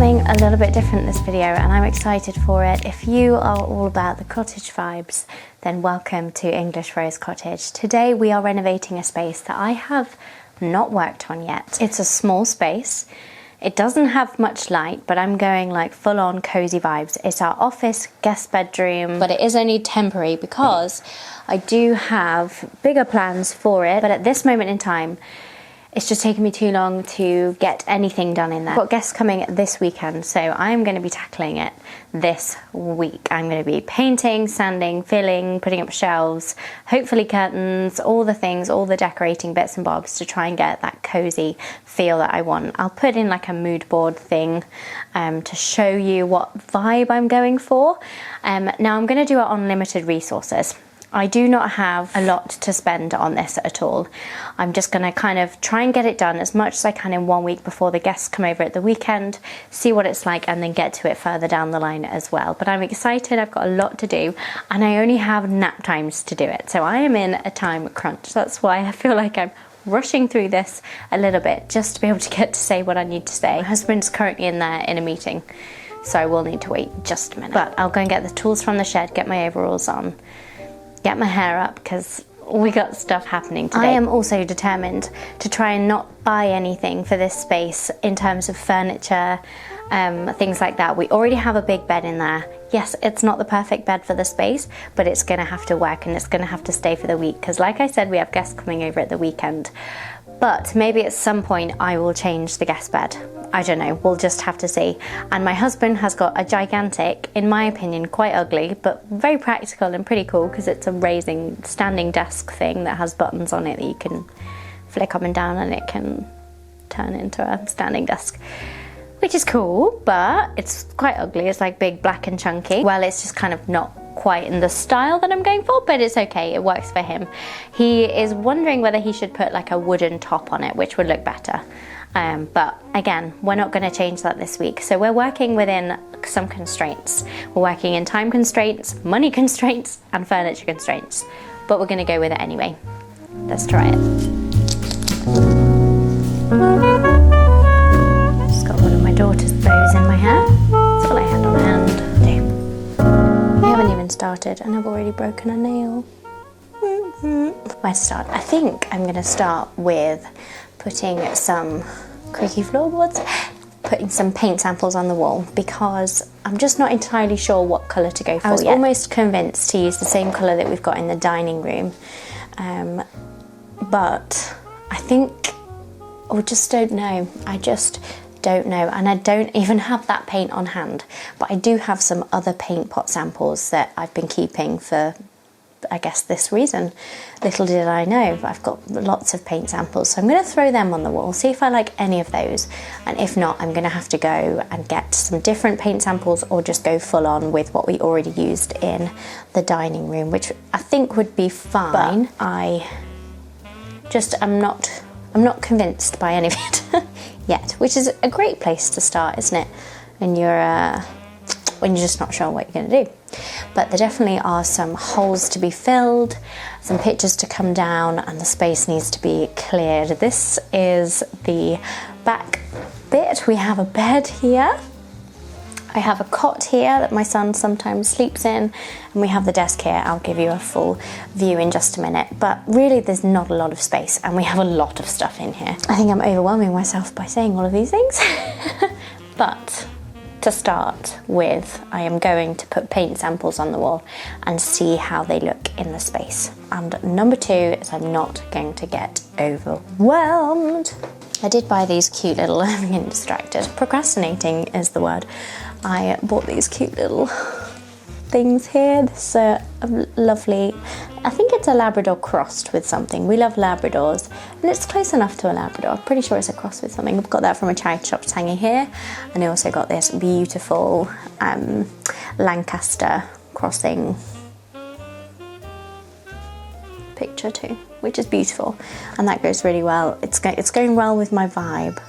something a little bit different this video, and I'm excited for it. If you are all about the cottage vibes, then welcome to English Rose Cottage. Today we are renovating a space that I have not worked on yet. It's a small space. It doesn't have much light, but I'm going like full on cozy vibes. It's our office guest bedroom, but it is only temporary because I do have bigger plans for it. But at this moment in time, it's just taken me too long to get anything done in there. I've got guests coming this weekend, so I'm going to be tackling it this week. I'm going to be painting, sanding, filling, putting up shelves, hopefully curtains, all the things, all the decorating bits and bobs to try and get that cozy feel that I want. I'll put in like a mood board thing to show you what vibe I'm going for. Now I'm going to do it on limited resources. I do not have a lot to spend on this at all. I'm just going to kind of try and get it done as much as I can in 1 week before the guests come over at the weekend, see what it's like, and then get to it further down the line as well. But I'm excited, I've got a lot to do, and I only have nap times to do it. So I am in a time crunch. That's why I feel like I'm rushing through this a little bit just to be able to get to say what I need to say. My husband's currently in there in a meeting, so I will need to wait just a minute. But I'll go and get the tools from the shed, get my overalls on, get my hair up because we got stuff happening today. I am also determined to try and not buy anything for this space in terms of furniture, things like that. We already have a big bed in there. Yes, it's not the perfect bed for the space, but it's gonna have to work and it's gonna have to stay for the week because like I said, we have guests coming over at the weekend. But maybe at some point I will change the guest bed. I don't know, we'll just have to see. And my husband has got a gigantic, in my opinion, quite ugly, but very practical and pretty cool because it's a standing desk thing that has buttons on it that you can flick up and down and it can turn into a standing desk, which is cool, but it's quite ugly. It's like big, black and chunky. Well, it's just kind of not quite in the style that I'm going for, but it's okay, it works for him. He is wondering whether he should put like a wooden top on it, which would look better. But again, we're not going to change that this week. So we're working within some constraints. We're working in time constraints, money constraints, and furniture constraints. But we're going to go with it anyway. Let's try it. Just got one of my daughter's bows in my hair. That's all I had on hand. We haven't even started and I've already broken a nail. Where to start? I think I'm going to start with putting some creaky floorboards, putting some paint samples on the wall because I'm just not entirely sure what colour to go for. I was almost convinced to use the same colour that we've got in the dining room, but I think, I just don't know. I just don't know, and I don't even have that paint on hand, but I do have some other paint pot samples that I've been keeping for, I guess, this reason. Little did I know, I've got lots of paint samples, so I'm going to throw them on the wall, see if I like any of those, and if not, I'm going to have to go and get some different paint samples or just go full on with what we already used in the dining room, which I think would be fine. But I just am not convinced by any of it yet, which is a great place to start, isn't it? When you're just not sure what you're going to do. But there definitely are some holes to be filled, some pictures to come down, and the space needs to be cleared. This is the back bit. We have a bed here. I have a cot here that my son sometimes sleeps in, and we have the desk here. I'll give you a full view in just a minute, but really there's not a lot of space and we have a lot of stuff in here. I think I'm overwhelming myself by saying all of these things. But to start with, I am going to put paint samples on the wall and see how they look in the space. And number two is I'm not going to get overwhelmed. I did buy these cute little, I'm getting distracted, procrastinating is the word. I bought these cute little things here. This lovely, I think it's a Labrador crossed with something. We love Labradors, and it's close enough to a Labrador. I'm pretty sure it's a cross with something. I've got that from a charity shop just hanging here, and I also got this beautiful Lancaster crossing picture too, which is beautiful, and that goes really well. It's going well with my vibe,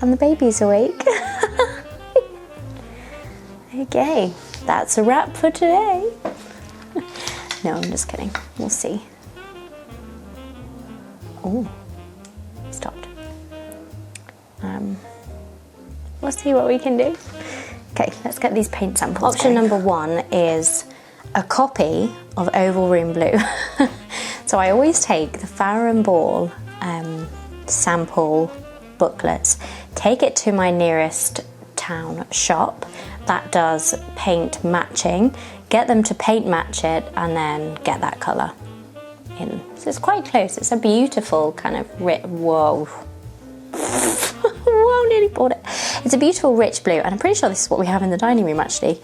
and the baby's awake. Okay, that's a wrap for today. No, I'm just kidding. We'll see. Oh, stopped. we'll see what we can do. Okay, let's get these paint samples. Option number 1 is a copy of Oval Room Blue. So I always take the Farrow & Ball sample booklets, take it to my nearest town shop that does paint matching, get them to paint match it, and then get that colour in. So it's quite close. It's a beautiful kind of whoa. Whoa, nearly bought it. It's a beautiful rich blue, and I'm pretty sure this is what we have in the dining room actually.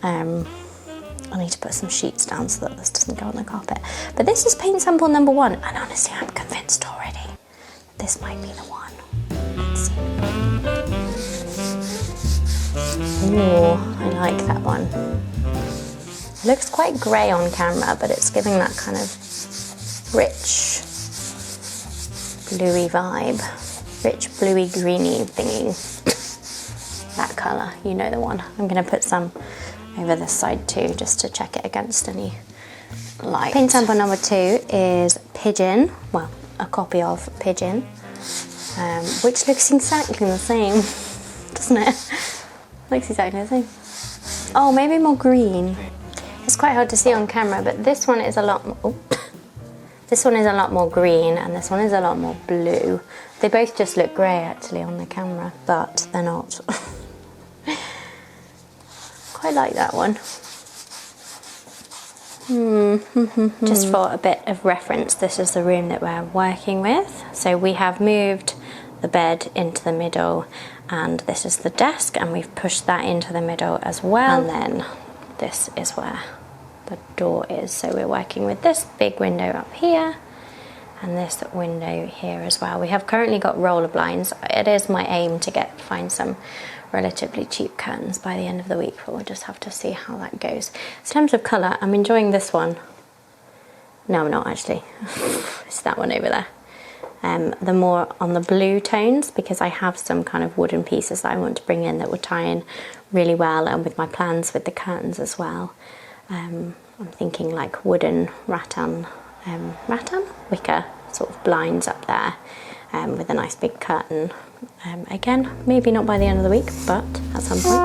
I need to put some sheets down so that this doesn't go on the carpet. But this is paint sample number 1, and honestly I'm convinced already this might be the one. Let's see. Ooh, I like that one. It looks quite grey on camera, but it's giving that kind of rich, bluey vibe. Rich, bluey, greeny thingy. That colour, you know the one. I'm going to put some over this side too, just to check it against any light. Paint sample number 2 is Pigeon. Well, a copy of Pigeon, which looks exactly the same, doesn't it? Looks exactly the same. Oh, maybe more green. It's quite hard to see on camera, but this one is a lot more, this one is a lot more green, and this one is a lot more blue. They both just look grey actually on the camera, but they're not. Quite like that one. Just for a bit of reference, this is the room that we're working with. So we have moved the bed into the middle, and this is the desk, and we've pushed that into the middle as well. And then this is where the door is. So we're working with this big window up here, and this window here as well. We have currently got roller blinds. It is my aim to find some relatively cheap curtains by the end of the week, but we'll just have to see how that goes. In terms of colour, I'm enjoying this one. No, I'm not actually. It's that one over there. The more on the blue tones, because I have some kind of wooden pieces that I want to bring in that will tie in really well, and with my plans with the curtains as well. I'm thinking like wooden rattan wicker sort of blinds up there, with a nice big curtain. Again, maybe not by the end of the week, but at some point.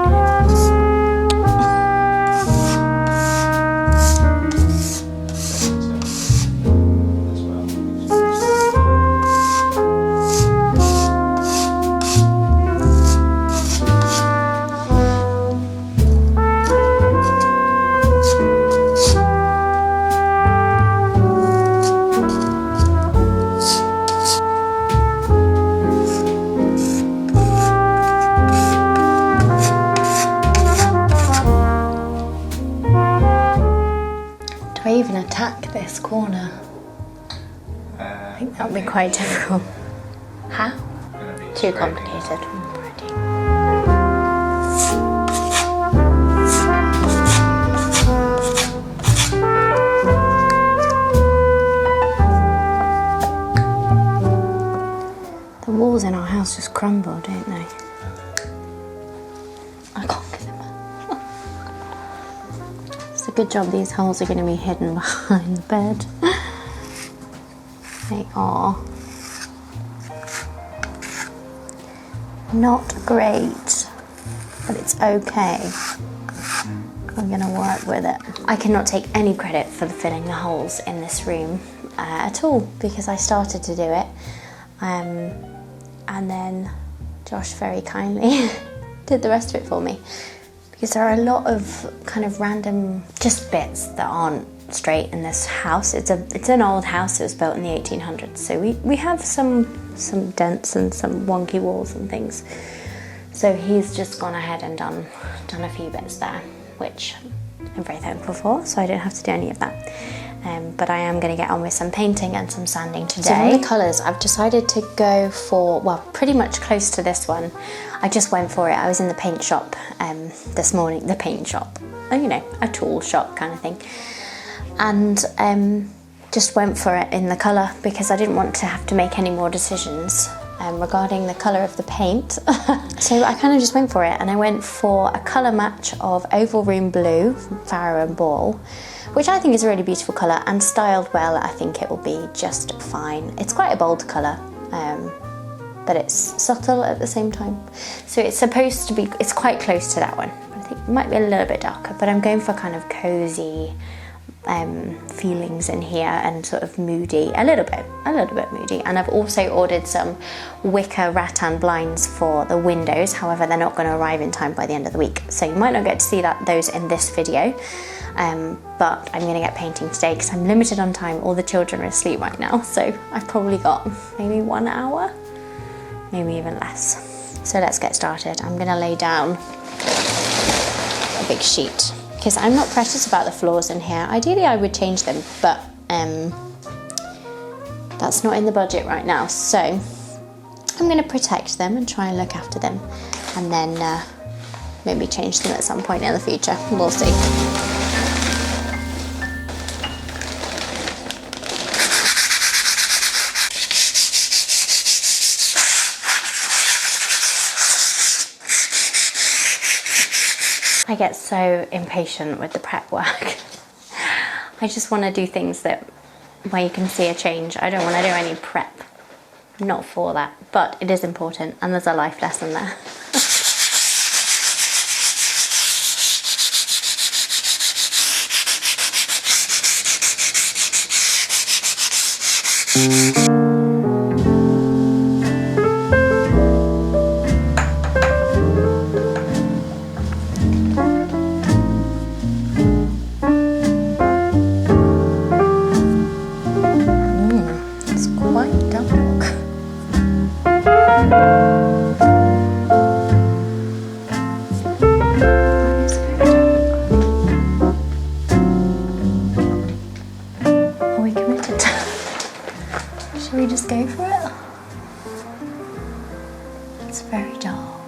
Attack this corner. I think that would be quite difficult. How? Too complicated. The walls in our house just crumble, don't they? I can't get them back. It's a good job these holes are going to be hidden behind the bed. They are not great, but it's okay. I'm going to work with it. I cannot take any credit for filling the holes in this room at all, because I started to do it, and then Josh very kindly did the rest of it for me. Because there are a lot of kind of random just bits that aren't straight in this house. It's an old house. It was built in the 1800s, so we have some dents and some wonky walls and things. So he's just gone ahead and done a few bits there, which I'm very thankful for. So I don't have to do any of that. But I am going to get on with some painting and some sanding today. So from the colours, I've decided to go for, well, pretty much close to this one. I just went for it. I was in the paint shop this morning, the paint shop, you know, a tool shop kind of thing. And just went for it in the colour because I didn't want to have to make any more decisions regarding the colour of the paint. So I kind of just went for it, and I went for a colour match of Oval Room Blue from Farrow & Ball, which I think is a really beautiful colour, and styled well, I think it will be just fine. It's quite a bold colour, but it's subtle at the same time. So it's supposed to be, it's quite close to that one. I think it might be a little bit darker, but I'm going for kind of cozy feelings in here and sort of moody, a little bit moody. And I've also ordered some wicker rattan blinds for the windows. However, they're not going to arrive in time by the end of the week, so you might not get to see those in this video. But I'm going to get painting today because I'm limited on time. All the children are asleep right now, so I've probably got maybe 1 hour, maybe even less. So let's get started. I'm going to lay down a big sheet because I'm not precious about the floors in here. Ideally I would change them, but that's not in the budget right now. So I'm going to protect them and try and look after them, and then maybe change them at some point in the future. We'll see. I get so impatient with the prep work. I just want to do things where you can see a change. I don't want to do any prep. I'm not for that, but it is important, and there's a life lesson there. Shall we just go for it? It's very dark.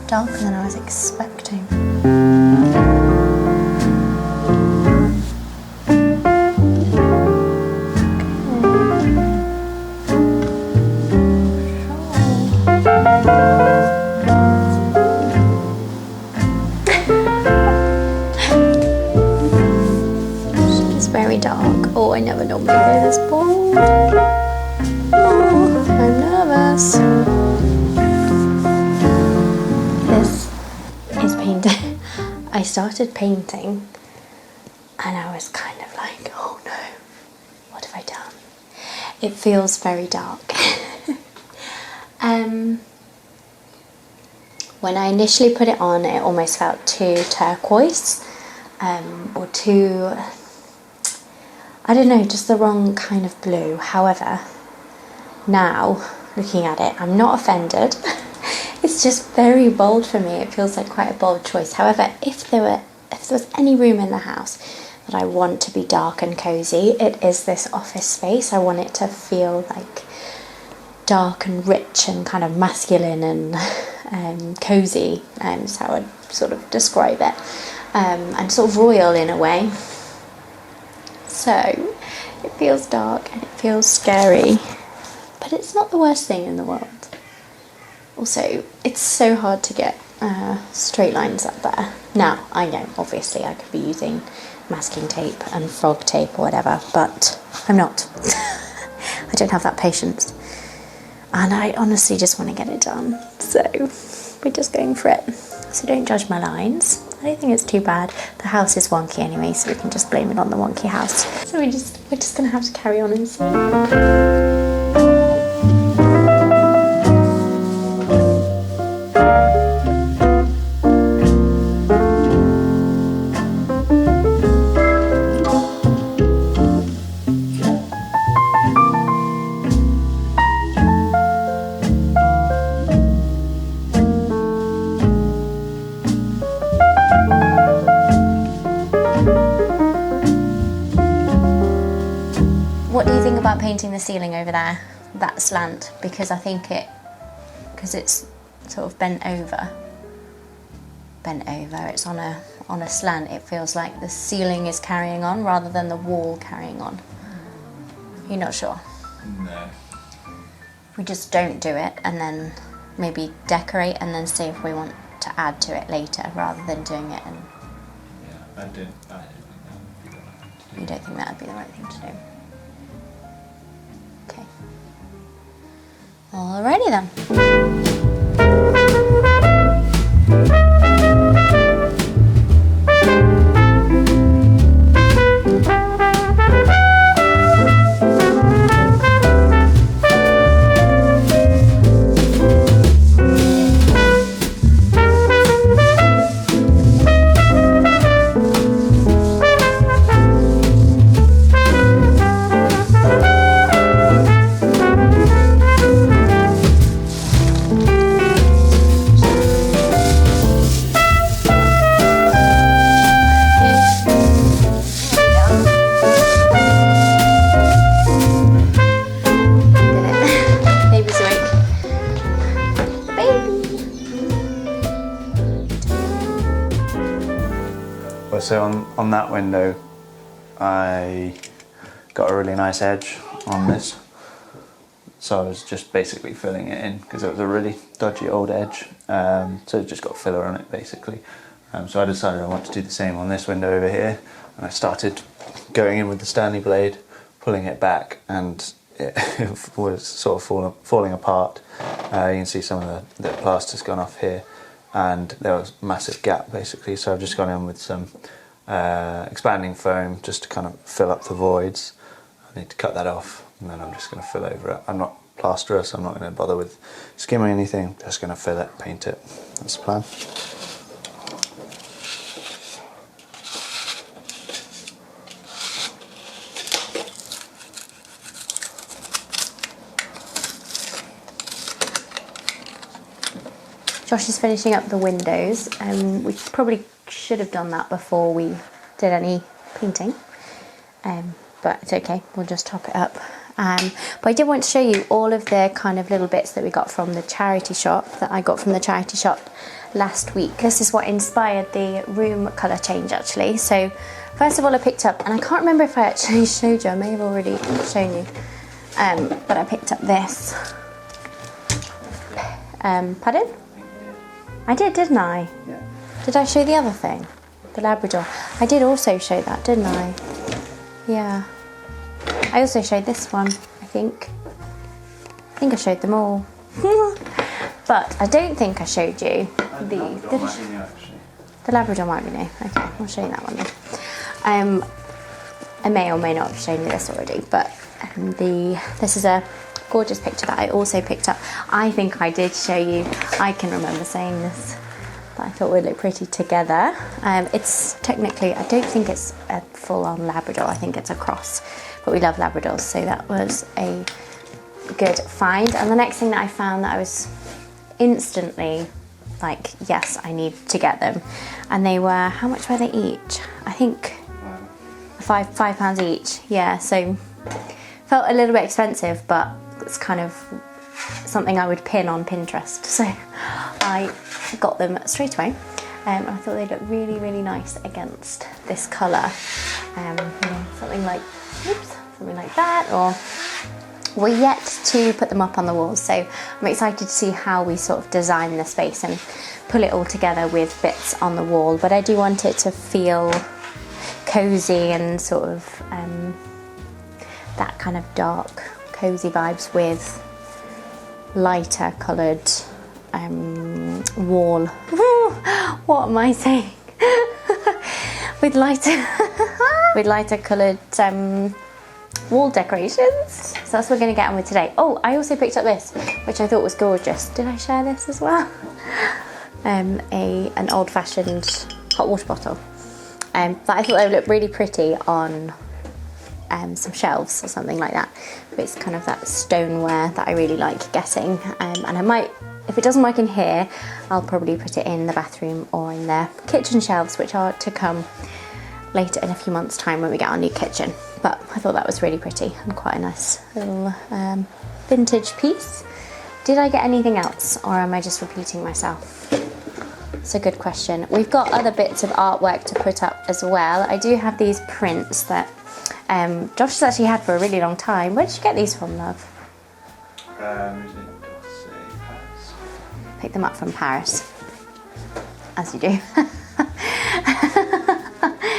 Darker than I was expecting. Dark. Oh, I never normally go this bold. Oh, I'm nervous. This is painting. I started painting and I was kind of like, oh no, what have I done? It feels very dark. When I initially put it on, it almost felt too turquoise, or too, I don't know, just the wrong kind of blue. However, now looking at it, I'm not offended. It's just very bold for me. It feels like quite a bold choice. However, if there was any room in the house that I want to be dark and cozy, it is this office space. I want it to feel like dark and rich and kind of masculine and cozy, is how I'd sort of describe it, and sort of royal in a way. So it feels dark and it feels scary, but it's not the worst thing in the world. Also, it's so hard to get straight lines up there. Now, I know, obviously, I could be using masking tape and frog tape or whatever, but I'm not. I don't have that patience. And I honestly just want to get it done. So we're just going for it. So don't judge my lines. I don't think it's too bad. The house is wonky anyway, so we can just blame it on the wonky house. So we're just gonna have to carry on and see. What do you think about painting the ceiling over there, that slant? Because I think because it's sort of bent over, it's on a slant, it feels like the ceiling is carrying on rather than the wall carrying on. You're not sure? No. We just don't do it and then maybe decorate and then see if we want to add to it later rather than doing it. And yeah, I don't think that would be the right thing to do. You don't think that would be the right thing to do? Alrighty then. So on that window, I got a really nice edge on this. So I was just basically filling it in because it was a really dodgy old edge. So it just got filler on it basically. So I decided I want to do the same on this window over here. And I started going in with the Stanley blade, pulling it back, and it was sort of falling apart. You can see some of the plaster's gone off here. And there was a massive gap basically, so I've just gone in with some expanding foam just to kind of fill up the voids. I need to cut that off and then I'm just going to fill over it. I'm not plasterer, so I'm not going to bother with skimming anything, I'm just going to fill it, paint it. That's the plan. Josh is finishing up the windows. We probably should have done that before we did any painting, but it's okay, we'll just top it up. But I did want to show you all of the kind of little bits that we got from the charity shop, that I got from the charity shop last week. This is what inspired the room colour change actually. So first of all I picked up, and I can't remember if I actually showed you, I may have already shown you, but I picked up this. Pardon? I did, didn't I? Yeah. Did I show the other thing? The Labrador. I did also show that, didn't I? Yeah. I also showed this one, I think. I think I showed them all. But I don't think I showed you the Labrador might be new. Okay, I'll show you that one then. I may or may not have shown you this already, but this is a gorgeous picture that I also picked up. I think I did show you, I can remember saying this, that I thought would look pretty together. It's technically, I don't think it's a full-on Labrador, I think it's a cross, but we love Labradors, so that was a good find. And the next thing that I found that I was instantly like, yes, I need to get them, and they were, how much were they each? I think £5 each, yeah, so felt a little bit expensive, but it's kind of something I would pin on Pinterest, so I got them straight away. I thought they looked really, really nice against this colour. You know, something like that, or we're yet to put them up on the walls, so I'm excited to see how we sort of design the space and pull it all together with bits on the wall. But I do want it to feel cosy and sort of that kind of dark, cosy vibes with lighter coloured wall. What am I saying? with lighter coloured wall decorations. So that's what we're going to get on with today. Oh, I also picked up this, which I thought was gorgeous. Did I share this as well? An old-fashioned hot water bottle. But I thought they would look really pretty on some shelves or something like that. But it's kind of that stoneware that I really like getting. And I might, if it doesn't work in here, I'll probably put it in the bathroom or in the kitchen shelves, which are to come later in a few months' time when we get our new kitchen. But I thought that was really pretty and quite a nice little vintage piece. Did I get anything else, or am I just repeating myself? It's a good question. We've got other bits of artwork to put up as well. I do have these prints that Josh has actually had for a really long time. Where did you get these from, love? Picked them up from Paris, as you do.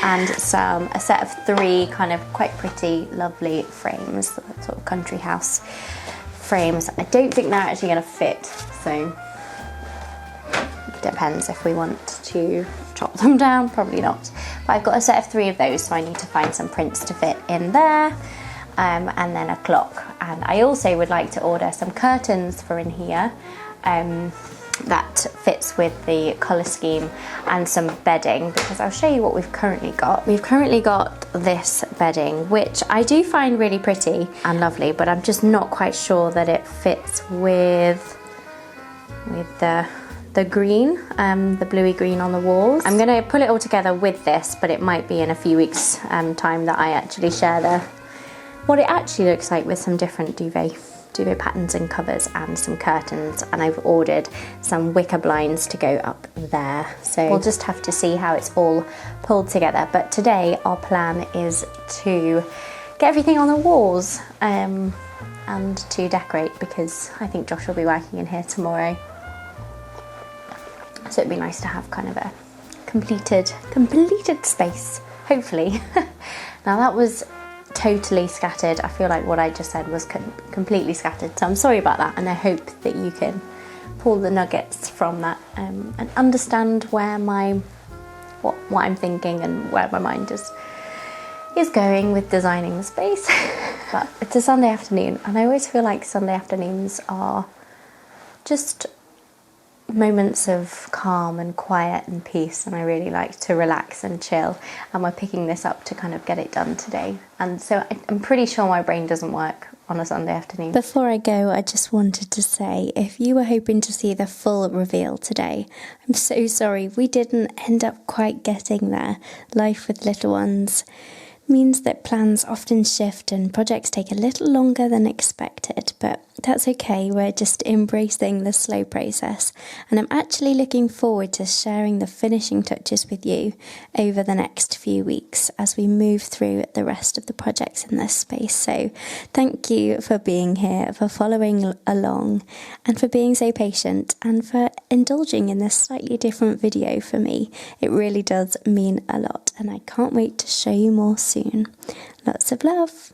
And a set of 3 kind of quite pretty, lovely frames, sort of country house frames. I don't think they're actually going to fit, so it depends if we want to chop them down, probably not. But I've got a set of 3 of those, so I need to find some prints to fit in there, and then a clock. And I also would like to order some curtains for in here that fits with the colour scheme, and some bedding, because I'll show you what we've currently got. We've currently got this bedding, which I do find really pretty and lovely, but I'm just not quite sure that it fits with the green, the bluey green on the walls. I'm going to pull it all together with this, but it might be in a few weeks time that I actually share what it actually looks like with some different duvet patterns and covers and some curtains, and I've ordered some wicker blinds to go up there, so we'll just have to see how it's all pulled together. But today our plan is to get everything on the walls and to decorate, because I think Josh will be working in here tomorrow, so it'd be nice to have kind of a completed space, hopefully. Now that was totally scattered. I feel like what I just said was completely scattered, so I'm sorry about that, and I hope that you can pull the nuggets from that and understand where what I'm thinking and where my mind is going with designing the space. But it's a Sunday afternoon, and I always feel like Sunday afternoons are just moments of calm and quiet and peace, and I really like to relax and chill, and we're picking this up to kind of get it done today. And so I'm pretty sure my brain doesn't work on a Sunday afternoon. Before I go, I just wanted to say, if you were hoping to see the full reveal today, I'm so sorry we didn't end up quite getting there. Life with little ones means that plans often shift and projects take a little longer than expected, but that's okay. We're just embracing the slow process, and I'm actually looking forward to sharing the finishing touches with you over the next few weeks as we move through the rest of the projects in this space. So thank you for being here, for following along, and for being so patient, and for indulging in this slightly different video for me. It really does mean a lot, and I can't wait to show you more soon. Lots of love.